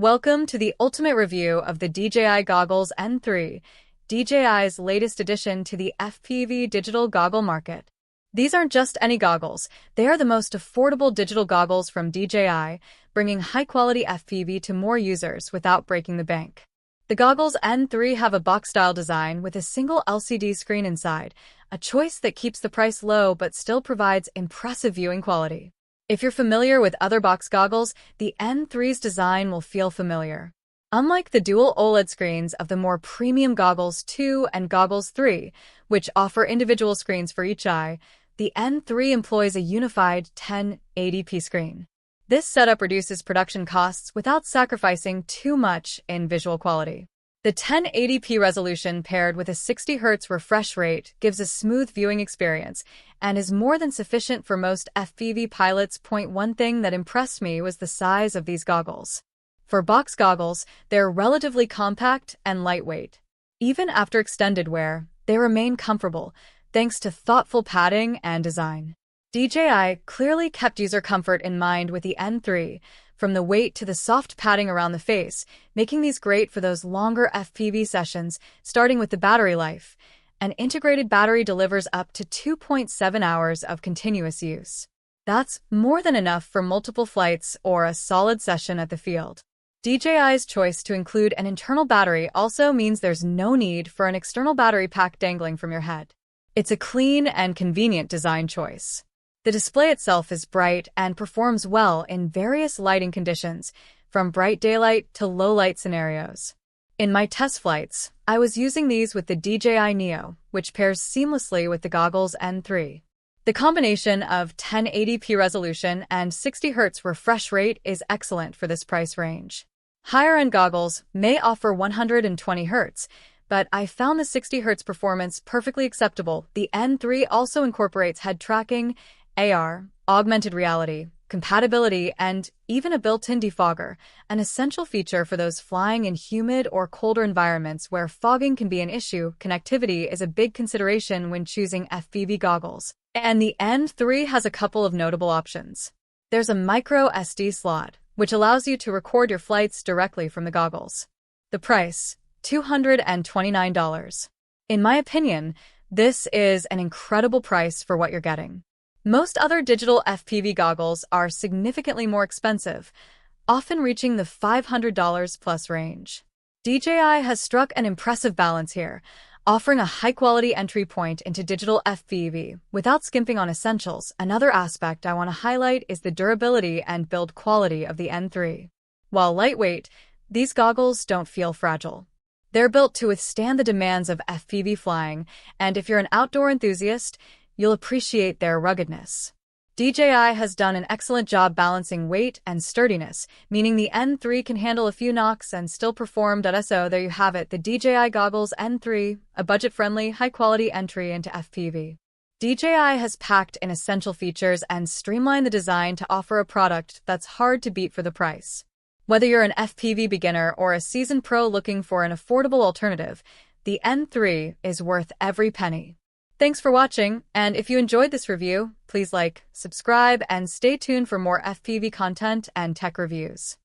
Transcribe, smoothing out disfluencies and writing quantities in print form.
Welcome to the ultimate review of the DJI Goggles N3, DJI's latest addition to the FPV digital goggle market. These aren't just any goggles, they are the most affordable digital goggles from DJI, bringing high-quality FPV to more users without breaking the bank. The Goggles N3 have a box-style design with a single LCD screen inside, a choice that keeps the price low but still provides impressive viewing quality. If you're familiar with other box goggles, the N3's design will feel familiar. Unlike the dual OLED screens of the more premium Goggles 2 and Goggles 3, which offer individual screens for each eye, the N3 employs a unified 1080p screen. This setup reduces production costs without sacrificing too much in visual quality. The 1080p resolution paired with a 60Hz refresh rate gives a smooth viewing experience and is more than sufficient for most FPV pilots. One thing that impressed me was the size of these goggles. For box goggles, they're relatively compact and lightweight. Even after extended wear, they remain comfortable, thanks to thoughtful padding and design. DJI clearly kept user comfort in mind with the N3, from the weight to the soft padding around the face, making these great for those longer FPV sessions. Starting with the battery life, an integrated battery delivers up to 2.7 hours of continuous use. That's more than enough for multiple flights or a solid session at the field. DJI's choice to include an internal battery also means there's no need for an external battery pack dangling from your head. It's a clean and convenient design choice. The display itself is bright and performs well in various lighting conditions, from bright daylight to low-light scenarios. In my test flights, I was using these with the DJI Neo, which pairs seamlessly with the Goggles N3. The combination of 1080p resolution and 60Hz refresh rate is excellent for this price range. Higher-end goggles may offer 120Hz, but I found the 60Hz performance perfectly acceptable. The N3 also incorporates head tracking, AR, augmented reality, compatibility, and even a built-in defogger, an essential feature for those flying in humid or colder environments where fogging can be an issue. Connectivity is a big consideration when choosing FPV goggles, and the N3 has a couple of notable options. There's a micro SD slot, which allows you to record your flights directly from the goggles. The price, $229. In my opinion, this is an incredible price for what you're getting. Most other digital FPV goggles are significantly more expensive, often reaching the $500 plus range. DJI has struck an impressive balance here, offering a high-quality entry point into digital FPV without skimping on essentials. Another aspect I want to highlight is the durability and build quality of the N3. While lightweight, these goggles don't feel fragile. They're built to withstand the demands of FPV flying, and if you're an outdoor enthusiast, you'll appreciate their ruggedness. DJI has done an excellent job balancing weight and sturdiness, meaning the N3 can handle a few knocks and still perform. So there you have it, the DJI Goggles N3, a budget-friendly, high-quality entry into FPV. DJI has packed in essential features and streamlined the design to offer a product that's hard to beat for the price. Whether you're an FPV beginner or a seasoned pro looking for an affordable alternative, the N3 is worth every penny. Thanks for watching, and if you enjoyed this review, please like, subscribe, and stay tuned for more FPV content and tech reviews.